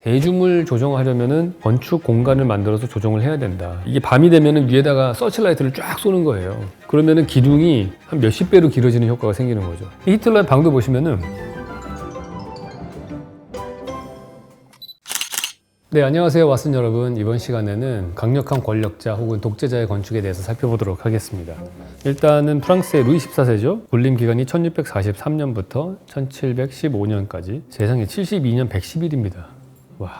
대줌을 조정하려면은 건축 공간을 만들어서 조정을 해야 된다. 이게 밤이 되면은 위에다가 서치라이트를 쫙 쏘는 거예요. 그러면은 기둥이 한 몇십 배로 길어지는 효과가 생기는 거죠. 히틀러의 방도 보시면은 네, 안녕하세요 왓슨 여러분. 이번 시간에는 강력한 권력자 혹은 독재자의 건축에 대해서 살펴보도록 하겠습니다. 일단은 프랑스의 루이 14세죠. 군림 기간이 1643년부터 1715년까지 세상에 72년 110일입니다. 와,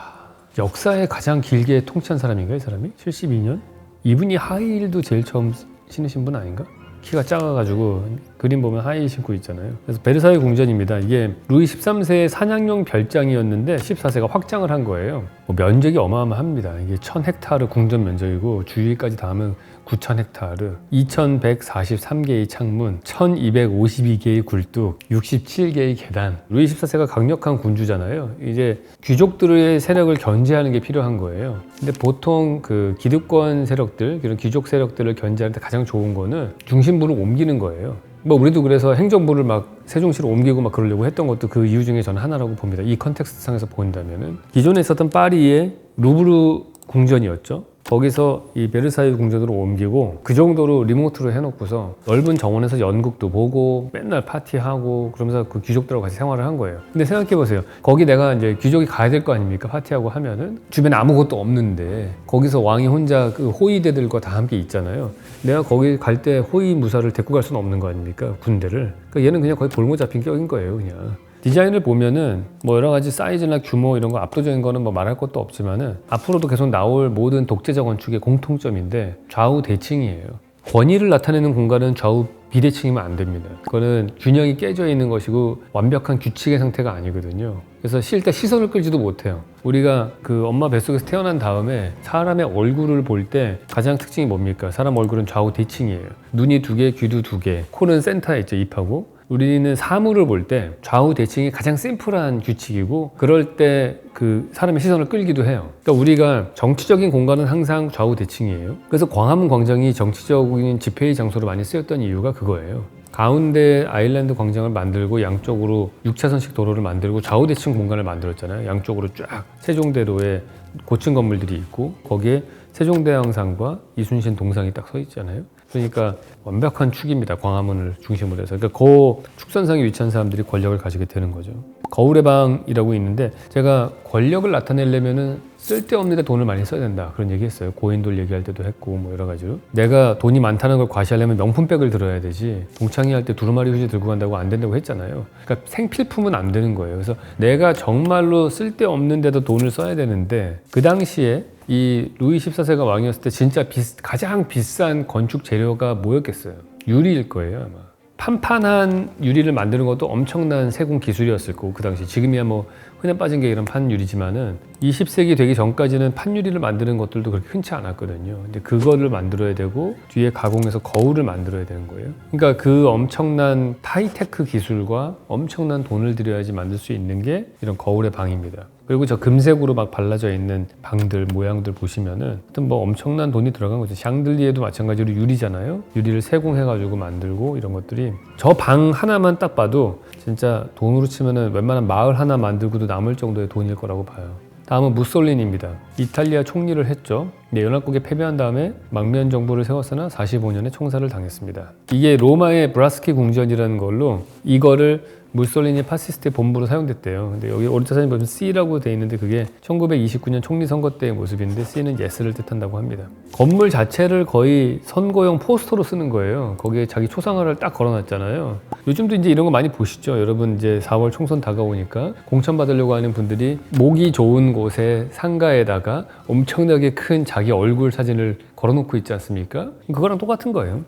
역사에 가장 길게 통치한 사람인가요, 이 사람이? 72년? 이분이 하이힐도 제일 처음 신으신 분 아닌가? 키가 작아가지고 그림 보면 하이힐 신고 있잖아요. 그래서 베르사유 궁전입니다. 이게 루이 13세의 사냥용 별장이었는데 14세가 확장을 한 거예요. 면적이 어마어마합니다. 이게 1000헥타르 궁전 면적이고 주위까지 다 하면 9000헥타르, 2143개의 창문, 1252개의 굴뚝, 67개의 계단. 루이 14세가 강력한 군주잖아요. 이제 귀족들의 세력을 견제하는 게 필요한 거예요. 근데 보통 그 기득권 세력들, 이런 귀족 세력들을 견제할 때 가장 좋은 거는 중심부를 옮기는 거예요. 우리도 그래서 행정부를 막 세종시로 옮기고 막 그러려고 했던 것도 그 이유 중에 저는 하나라고 봅니다. 이 컨텍스트 상에서 본다면은 기존에 있었던 파리의 루브르 궁전이었죠. 거기서 이 베르사유 궁전으로 옮기고 그 정도로 리모트로 해놓고서 넓은 정원에서 연극도 보고 맨날 파티하고 그러면서 그 귀족들하고 같이 생활을 한 거예요. 근데 생각해보세요. 거기 내가 이제 귀족이 가야 될 거 아닙니까? 파티하고 하면은 주변에 아무것도 없는데 거기서 왕이 혼자 그 호위대들과 다 함께 있잖아요. 내가 거기 갈 때 호위 무사를 데리고 갈 수는 없는 거 아닙니까? 군대를. 그러니까 얘는 그냥 거의 볼모 잡힌 격인 거예요, 그냥. 디자인을 보면은 여러 가지 사이즈나 규모 이런 거 압도적인 거는 말할 것도 없지만은 앞으로도 계속 나올 모든 독재자 건축의 공통점인데 좌우 대칭이에요. 권위를 나타내는 공간은 좌우 비대칭이면 안 됩니다. 그거는 균형이 깨져 있는 것이고 완벽한 규칙의 상태가 아니거든요. 그래서 쉴 때 시선을 끌지도 못해요. 우리가 그 엄마 뱃속에서 태어난 다음에 사람의 얼굴을 볼 때 가장 특징이 뭡니까? 사람 얼굴은 좌우 대칭이에요. 눈이 2개, 귀도 2개, 코는 센터에 있죠, 입하고. 우리는 사물을 볼 때 좌우 대칭이 가장 심플한 규칙이고 그럴 때 그 사람의 시선을 끌기도 해요. 그러니까 우리가 정치적인 공간은 항상 좌우 대칭이에요. 그래서 광화문 광장이 정치적인 집회의 장소로 많이 쓰였던 이유가 그거예요. 가운데 아일랜드 광장을 만들고 양쪽으로 6차선씩 도로를 만들고 좌우 대칭 공간을 만들었잖아요. 양쪽으로 쫙 세종대로에 고층 건물들이 있고 거기에 세종대왕상과 이순신 동상이 딱 서 있잖아요. 그러니까 완벽한 축입니다. 광화문을 중심으로 해서. 그러니까 그 축선상에 위치한 사람들이 권력을 가지게 되는 거죠. 거울의 방이라고 있는데 제가 권력을 나타내려면은 쓸데없는 데 돈을 많이 써야 된다. 그런 얘기 했어요. 고인돌 얘기할 때도 했고 여러 가지로. 내가 돈이 많다는 걸 과시하려면 명품백을 들어야 되지. 동창회 할 때 두루마리 휴지 들고 간다고 안 된다고 했잖아요. 그러니까 생필품은 안 되는 거예요. 그래서 내가 정말로 쓸데없는 데도 돈을 써야 되는데 그 당시에 이 루이 14세가 왕이었을 때 진짜 가장 비싼 건축 재료가 뭐였겠어요? 유리일 거예요, 아마. 판판한 유리를 만드는 것도 엄청난 세공 기술이었을 거고 그 당시 지금이야 흔해 빠진 게 이런 판유리지만은 20세기 되기 전까지는 판유리를 만드는 것들도 그렇게 흔치 않았거든요. 근데 그거를 만들어야 되고 뒤에 가공해서 거울을 만들어야 되는 거예요. 그러니까 그 엄청난 하이테크 기술과 엄청난 돈을 들여야지 만들 수 있는 게 이런 거울의 방입니다. 그리고 저 금색으로 막 발라져 있는 방들 모양들 보시면은 하여튼 엄청난 돈이 들어간 거죠. 샹들리에도 마찬가지로 유리잖아요. 유리를 세공해가지고 만들고 이런 것들이 저 방 하나만 딱 봐도 진짜 돈으로 치면은 웬만한 마을 하나 만들고도 남을 정도의 돈일 거라고 봐요. 다음은 무솔리니입니다. 이탈리아 총리를 했죠. 네, 연합국에 패배한 다음에 망명 정부를 세웠으나 45년에 총살을 당했습니다. 이게 로마의 브라스키 궁전이라는 걸로 이거를 무솔리니 파시스트의 본부로 사용됐대요. 근데 여기 오른쪽 사진 보면 C라고 돼 있는데 그게 1929년 총리 선거 때의 모습인데 C는 예스를 뜻한다고 합니다. 건물 자체를 거의 선거용 포스터로 쓰는 거예요. 거기에 자기 초상화를 딱 걸어놨잖아요. 요즘도 이제 이런 거 많이 보시죠. 여러분 이제 4월 총선 다가오니까 공천 받으려고 하는 분들이 목이 좋은 곳에 상가에다가 엄청나게 큰 자기 얼굴 사진을 걸어놓고 있지 않습니까? 그거랑 똑같은 거예요.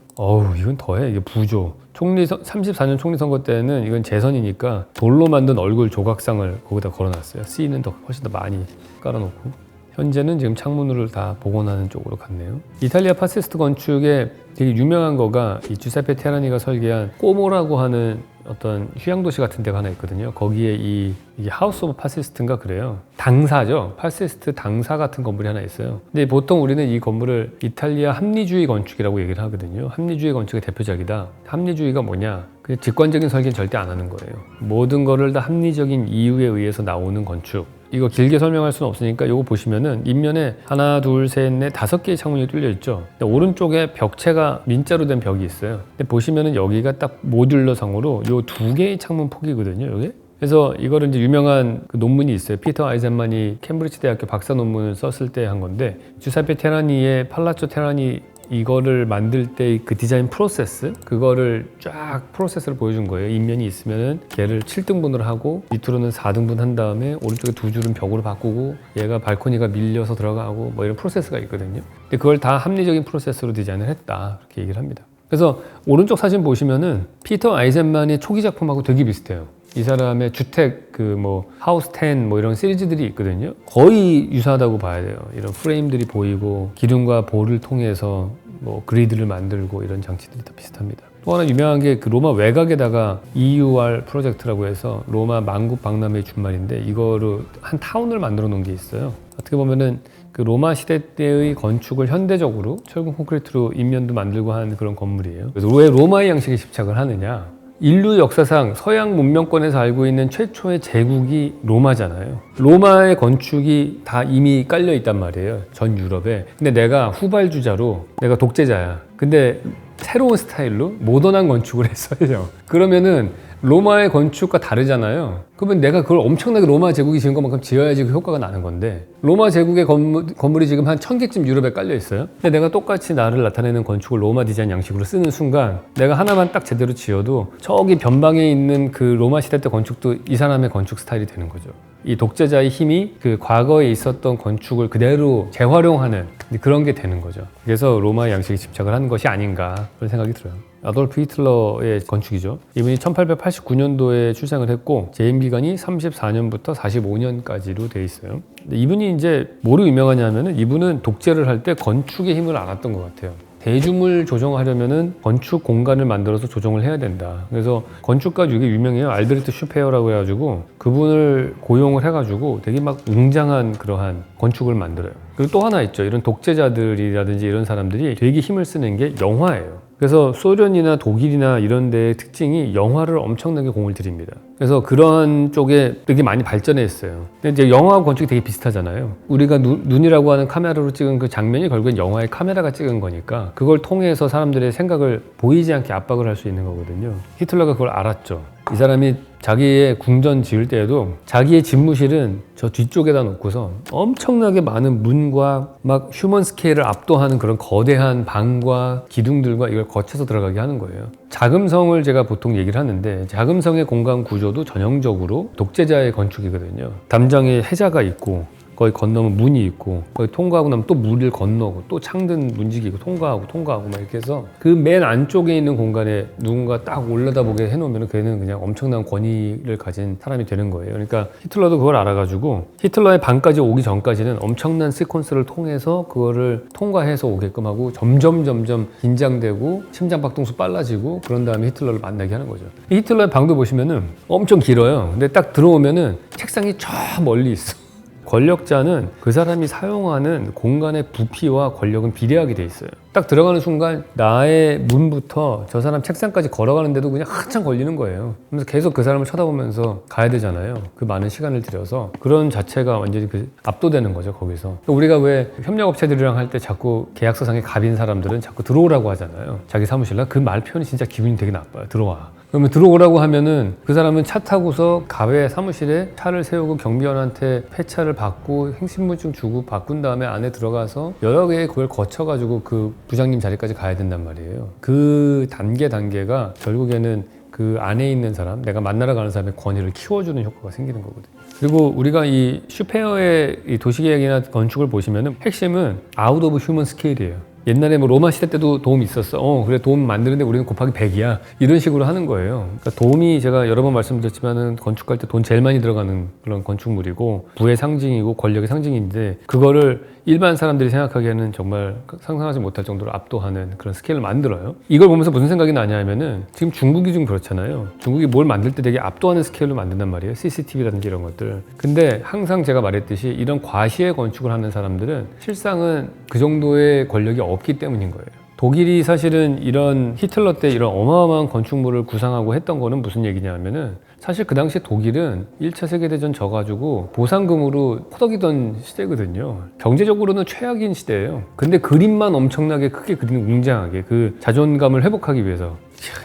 이건 더해. 이게 부조. 34년 총리 선거 때는 이건 재선이니까 돌로 만든 얼굴 조각상을 거기다 걸어놨어요. C는 훨씬 더 많이 깔아놓고. 현재는 지금 창문으로 다 복원하는 쪽으로 갔네요. 이탈리아 파시스트 건축에 되게 유명한 거가 이 주세페 테라니가 설계한 꼬모라고 하는 어떤 휴양도시 같은 데가 하나 있거든요. 거기에 이게 하우스 오브 파시스트인가 그래요. 당사죠. 파시스트 당사 같은 건물이 하나 있어요. 근데 보통 우리는 이 건물을 이탈리아 합리주의 건축이라고 얘기를 하거든요. 합리주의 건축의 대표작이다. 합리주의가 뭐냐? 그냥 직관적인 설계는 절대 안 하는 거예요. 모든 거를 다 합리적인 이유에 의해서 나오는 건축. 이거 길게 설명할 수는 없으니까 이거 보시면은 인면에 하나, 둘, 셋, 넷, 5개의 창문이 뚫려 있죠. 오른쪽에 벽체가 민자로 된 벽이 있어요. 근데 보시면은 여기가 딱 모듈러 상으로 요 2개의 창문 폭이거든요. 여기. 그래서 이거를 이제 유명한 그 논문이 있어요. 피터 아이젠만이 캠브리지 대학교 박사 논문을 썼을 때 한 건데 주사페 테라니의 팔라초 테라니 이거를 만들 때 그 디자인 프로세스 그거를 쫙 프로세스를 보여준 거예요. 인면이 있으면은 얘를 7등분을 하고 밑으로는 4등분 한 다음에 오른쪽에 2줄은 벽으로 바꾸고 얘가 발코니가 밀려서 들어가고 뭐 이런 프로세스가 있거든요. 근데 그걸 다 합리적인 프로세스로 디자인을 했다 이렇게 얘기를 합니다. 그래서 오른쪽 사진 보시면은 피터 아이젠만의 초기 작품하고 되게 비슷해요. 이 사람의 주택 그 뭐 하우스 10 뭐 이런 시리즈들이 있거든요. 거의 유사하다고 봐야 돼요. 이런 프레임들이 보이고 기둥과 볼을 통해서 뭐 그리드를 만들고 이런 장치들이 다 비슷합니다. 또 하나 유명한 게 그 로마 외곽에다가 EUR 프로젝트라고 해서 로마 만국 박람회 준말인데 이거로 한 타운을 만들어 놓은 게 있어요. 어떻게 보면은 그 로마 시대 때의 건축을 현대적으로 철근 콘크리트로 인면도 만들고 한 그런 건물이에요. 그래서 왜 로마의 양식에 집착을 하느냐? 인류 역사상 서양 문명권에서 알고 있는 최초의 제국이 로마잖아요. 로마의 건축이 다 이미 깔려 있단 말이에요. 전 유럽에. 근데 내가 후발주자로 내가 독재자야. 근데 새로운 스타일로 모던한 건축을 했어요. 그러면은 로마의 건축과 다르잖아요. 그러면 내가 그걸 엄청나게 로마 제국이 지은 것만큼 지어야지 그 효과가 나는 건데 로마 제국의 건물이 지금 한 1000개쯤 유럽에 깔려 있어요. 근데 내가 똑같이 나를 나타내는 건축을 로마 디자인 양식으로 쓰는 순간 내가 하나만 딱 제대로 지어도 저기 변방에 있는 그 로마 시대 때 건축도 이 사람의 건축 스타일이 되는 거죠. 이 독재자의 힘이 그 과거에 있었던 건축을 그대로 재활용하는 그런 게 되는 거죠. 그래서 로마의 양식에 집착을 하는 것이 아닌가 그런 생각이 들어요. 아돌프 히틀러의 건축이죠. 이분이 1889년도에 출생을 했고 재임 기간이 34년부터 45년까지로 돼 있어요. 근데 이분이 이제 뭐로 유명하냐면은 이분은 독재를 할 때 건축의 힘을 알았던 것 같아요. 대중을 조정하려면은 건축 공간을 만들어서 조정을 해야 된다. 그래서 건축가 중에 유명해요. 알베르트 슈페어라고 해가지고 그분을 고용을 해가지고 되게 막 웅장한 그러한 건축을 만들어요. 그리고 또 하나 있죠. 이런 독재자들이라든지 이런 사람들이 되게 힘을 쓰는 게 영화예요. 그래서 소련이나 독일이나 이런 데의 특징이 영화를 엄청나게 공을 들입니다. 그래서 그런 쪽에 되게 많이 발전했어요. 근데 이제 영화와 건축이 되게 비슷하잖아요. 우리가 눈이라고 하는 카메라로 찍은 그 장면이 결국엔 영화의 카메라가 찍은 거니까 그걸 통해서 사람들의 생각을 보이지 않게 압박을 할 수 있는 거거든요. 히틀러가 그걸 알았죠. 이 사람이 자기의 궁전 지을 때에도 자기의 집무실은 저 뒤쪽에다 놓고서 엄청나게 많은 문과 막 휴먼 스케일을 압도하는 그런 거대한 방과 기둥들과 이걸 거쳐서 들어가게 하는 거예요. 자금성을 제가 보통 얘기를 하는데 자금성의 공간 구조도 전형적으로 독재자의 건축이거든요. 담장에 해자가 있고 거기 건너면 문이 있고 거기 통과하고 나면 또 문을 건너고 또 창든 문지기고 통과하고 막 이렇게 해서 그 맨 안쪽에 있는 공간에 누군가 딱 올려다보게 해놓으면 걔는 그냥 엄청난 권위를 가진 사람이 되는 거예요. 그러니까 히틀러도 그걸 알아가지고 히틀러의 방까지 오기 전까지는 엄청난 시퀀스를 통해서 그거를 통과해서 오게끔 하고 점점 긴장되고 심장박동수 빨라지고 그런 다음에 히틀러를 만나게 하는 거죠. 히틀러의 방도 보시면은 엄청 길어요. 근데 딱 들어오면은 책상이 저 멀리 있어. 권력자는 그 사람이 사용하는 공간의 부피와 권력은 비례하게 돼 있어요. 딱 들어가는 순간 나의 문부터 저 사람 책상까지 걸어가는데도 그냥 한참 걸리는 거예요. 그래서 계속 그 사람을 쳐다보면서 가야 되잖아요. 그 많은 시간을 들여서 그런 자체가 완전히 압도되는 거죠. 거기서 우리가 왜 협력업체들이랑 할 때 자꾸 계약서상에 갑인 사람들은 자꾸 들어오라고 하잖아요. 자기 사무실에 그 말 표현이 진짜 기분이 되게 나빠요. 들어와. 그러면 들어오라고 하면은 그 사람은 차 타고서 갑의 사무실에 차를 세우고 경비원한테 폐차를 받고 행신분증 주고 바꾼 다음에 안에 들어가서 여러 개의 그걸 거쳐가지고 그 부장님 자리까지 가야 된단 말이에요. 그 단계가 결국에는 그 안에 있는 사람, 내가 만나러 가는 사람의 권위를 키워주는 효과가 생기는 거거든요. 그리고 우리가 이 슈페어의 이 도시계획이나 건축을 보시면은 핵심은 아웃 오브 휴먼 스케일이에요. 옛날에 뭐 로마 시대 때도 도움이 있었어. 그래 도움 만드는데 우리는 곱하기 100이야. 이런 식으로 하는 거예요. 그러니까 도움이 제가 여러 번 말씀드렸지만은 건축할 때 돈 제일 많이 들어가는 그런 건축물이고 부의 상징이고 권력의 상징인데 그거를 일반 사람들이 생각하기에는 정말 상상하지 못할 정도로 압도하는 그런 스케일을 만들어요. 이걸 보면서 무슨 생각이 나냐면은 지금 중국이 좀 그렇잖아요. 중국이 뭘 만들 때 되게 압도하는 스케일로 만든단 말이에요. CCTV라든지 이런 것들. 근데 항상 제가 말했듯이 이런 과시의 건축을 하는 사람들은 실상은 그 정도의 권력이 없기 때문인 거예요. 독일이 사실은 이런 히틀러 때 이런 어마어마한 건축물을 구상하고 했던 거는 무슨 얘기냐면은 사실 그 당시 독일은 1차 세계대전 져가지고 보상금으로 호덕이던 시대거든요. 경제적으로는 최악인 시대예요. 근데 그림만 엄청나게 크게 그리는, 웅장하게 그 자존감을 회복하기 위해서.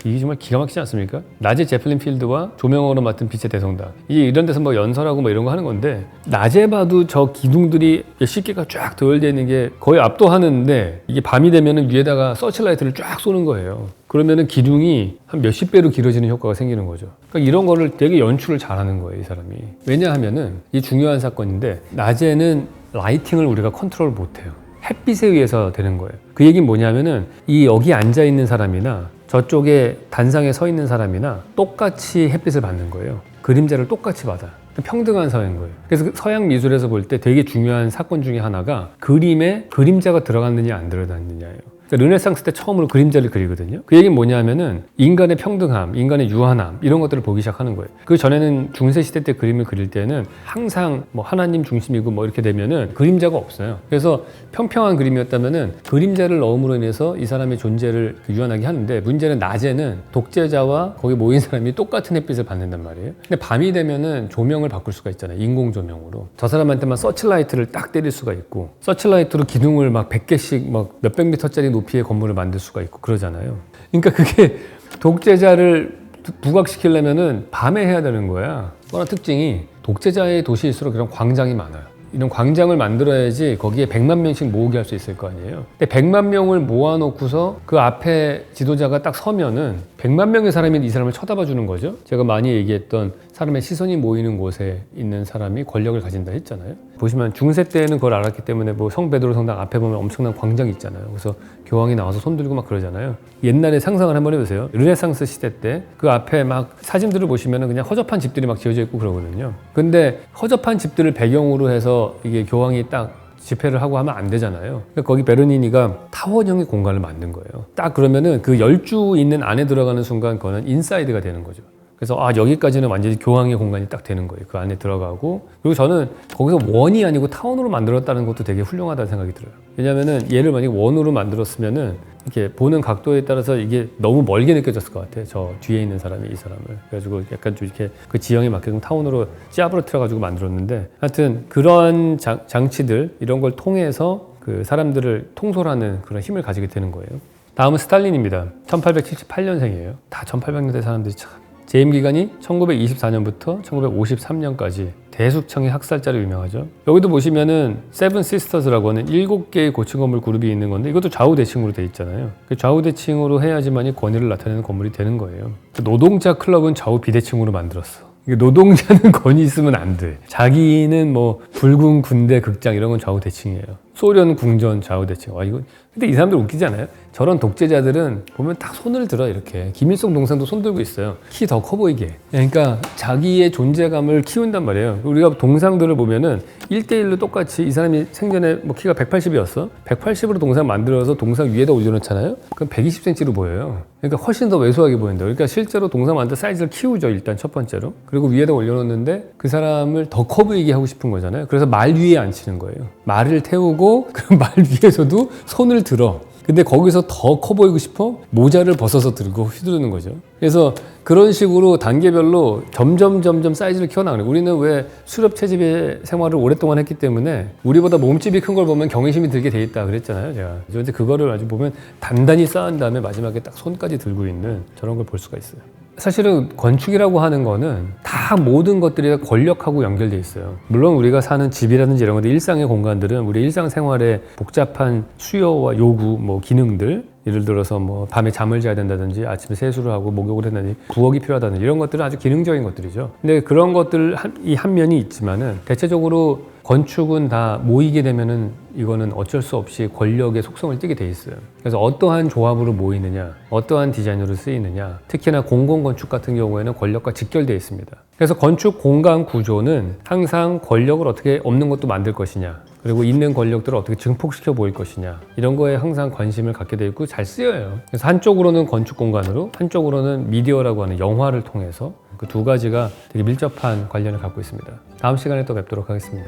이게 정말 기가 막히지 않습니까? 낮에 제플린 필드와 조명으로 맡은 빛의 대성당, 이런 데서 뭐 연설하고 뭐 이런 거 하는 건데, 낮에 봐도 저 기둥들이 몇십 개가 쫙 도열되어 있는 게 거의 압도하는데, 이게 밤이 되면은 위에다가 서치라이트를 쫙 쏘는 거예요. 그러면은 기둥이 한 몇십 배로 길어지는 효과가 생기는 거죠. 그러니까 이런 거를 되게 연출을 잘하는 거예요, 이 사람이. 왜냐하면은 이 중요한 사건인데, 낮에는 라이팅을 우리가 컨트롤 못해요. 햇빛에 의해서 되는 거예요. 그 얘기는 뭐냐면은 이 여기 앉아 있는 사람이나 저쪽에 단상에 서 있는 사람이나 똑같이 햇빛을 받는 거예요. 그림자를 똑같이 받아. 평등한 사회인 거예요. 그래서 서양 미술에서 볼 때 되게 중요한 사건 중에 하나가 그림에 그림자가 들어갔느냐 안 들어갔느냐예요. 그러니까 르네상스 때 처음으로 그림자를 그리거든요. 그 얘기는 뭐냐면은 인간의 평등함, 인간의 유한함, 이런 것들을 보기 시작하는 거예요. 그 전에는 중세시대 때 그림을 그릴 때는 항상 뭐 하나님 중심이고 뭐 이렇게 되면은 그림자가 없어요. 그래서 평평한 그림이었다면은 그림자를 넣음으로 인해서 이 사람의 존재를 유한하게 하는데, 문제는 낮에는 독재자와 거기 모인 사람이 똑같은 햇빛을 받는단 말이에요. 근데 밤이 되면은 조명을 바꿀 수가 있잖아요. 인공 조명으로. 저 사람한테만 서치라이트를 딱 때릴 수가 있고, 서치라이트로 기둥을 막 100개씩 막 몇백 미터짜리 높이의 건물을 만들 수가 있고 그러잖아요. 그러니까 그게 독재자를 부각시키려면은 밤에 해야 되는 거야. 또 하나 특징이, 독재자의 도시일수록 이런 광장이 많아요. 이런 광장을 만들어야지 거기에 100만 명씩 모으게 할 수 있을 거 아니에요. 근데 100만 명을 모아놓고서 그 앞에 지도자가 딱 서면은 100만 명의 사람이 이 사람을 쳐다봐 주는 거죠. 제가 많이 얘기했던 사람의 시선이 모이는 곳에 있는 사람이 권력을 가진다 했잖아요. 보시면 중세 때는 그걸 알았기 때문에 뭐 성베드로 성당 앞에 보면 엄청난 광장이 있잖아요. 그래서 교황이 나와서 손 들고 막 그러잖아요. 옛날에 상상을 한번 해보세요. 르네상스 시대 때 그 앞에 막 사진들을 보시면 그냥 허접한 집들이 막 지어져 있고 그러거든요. 근데 허접한 집들을 배경으로 해서 이게 교황이 딱 집회를 하고 하면 안 되잖아요. 그러니까 거기 베르니니가 타원형의 공간을 만든 거예요. 딱 그러면은 그 열주 있는 안에 들어가는 순간 그거는 인사이드가 되는 거죠. 그래서 여기까지는 완전히 교황의 공간이 딱 되는 거예요. 그 안에 들어가고. 그리고 저는 거기서 원이 아니고 타원으로 만들었다는 것도 되게 훌륭하다는 생각이 들어요. 왜냐면은 얘를 만약에 원으로 만들었으면은 이렇게 보는 각도에 따라서 이게 너무 멀게 느껴졌을 것 같아요. 저 뒤에 있는 사람이 이 사람을. 그래가지고 약간 좀 이렇게 그 지형에 맞게끔 타원으로 찌아부러뜨려가지고 만들었는데, 하여튼 그런 장치들, 이런 걸 통해서 그 사람들을 통솔하는 그런 힘을 가지게 되는 거예요. 다음은 스탈린입니다. 1878년생이에요. 다 1800년대 사람들이 참. 재임 기간이 1924년부터 1953년까지 대숙청의 학살자로 유명하죠. 여기도 보시면은 세븐 시스터즈라고 하는 7개의 고층 건물 그룹이 있는 건데, 이것도 좌우대칭으로 돼 있잖아요. 좌우대칭으로 해야지만이 권위를 나타내는 건물이 되는 거예요. 노동자 클럽은 좌우 비대칭으로 만들었어. 노동자는 권위 있으면 안 돼. 자기는 뭐 붉은 군대 극장 이런 건 좌우대칭이에요. 소련 궁전 좌우대칭. 이거 근데 이 사람들 웃기지 않아요? 저런 독재자들은 보면 딱 손을 들어. 이렇게 김일성 동상도 손 들고 있어요. 키 더 커 보이게. 그러니까 자기의 존재감을 키운단 말이에요. 우리가 동상들을 보면은 1대1로 똑같이, 이 사람이 생전에 뭐 키가 180이었어. 180으로 동상 만들어서 동상 위에다 올려놓잖아요. 그럼 120cm로 보여요. 그러니까 훨씬 더 왜소하게 보인다. 그러니까 실제로 동상 만들 사이즈를 키우죠. 일단 첫 번째로. 그리고 위에다 올려놓는데 그 사람을 더 커 보이게 하고 싶은 거잖아요. 그래서 말 위에 앉히는 거예요. 말을 태우고 그 말 위에서도 손을 들어. 근데 거기서 더 커 보이고 싶어? 모자를 벗어서 들고 휘두르는 거죠. 그래서 그런 식으로 단계별로 점점 사이즈를 키워나가는 거예요. 우리는 왜 수렵 채집의 생활을 오랫동안 했기 때문에 우리보다 몸집이 큰 걸 보면 경외심이 들게 돼 있다 그랬잖아요, 제가. 그런데 그거를 아주 보면 단단히 쌓은 다음에 마지막에 딱 손까지 들고 있는 저런 걸 볼 수가 있어요. 사실은 건축이라고 하는 거는 다 모든 것들이 권력하고 연결돼 있어요. 물론 우리가 사는 집이라든지 이런 것들, 일상의 공간들은 우리 일상생활의 복잡한 수요와 요구, 뭐 기능들, 예를 들어서 뭐 밤에 잠을 자야 된다든지 아침에 세수를 하고 목욕을 한다든지 부엌이 필요하다든지 이런 것들은 아주 기능적인 것들이죠. 근데 그런 것들 이 한 면이 있지만은 대체적으로 건축은 다 모이게 되면은 이거는 어쩔 수 없이 권력의 속성을 띠게 돼 있어요. 그래서 어떠한 조합으로 모이느냐, 어떠한 디자인으로 쓰이느냐, 특히나 공공건축 같은 경우에는 권력과 직결되어 있습니다. 그래서 건축 공간 구조는 항상 권력을 어떻게 없는 것도 만들 것이냐, 그리고 있는 권력들을 어떻게 증폭시켜 보일 것이냐, 이런 거에 항상 관심을 갖게 되어 있고 잘 쓰여요. 그래서 한쪽으로는 건축 공간으로, 한쪽으로는 미디어라고 하는 영화를 통해서 그 두 가지가 되게 밀접한 관련을 갖고 있습니다. 다음 시간에 또 뵙도록 하겠습니다.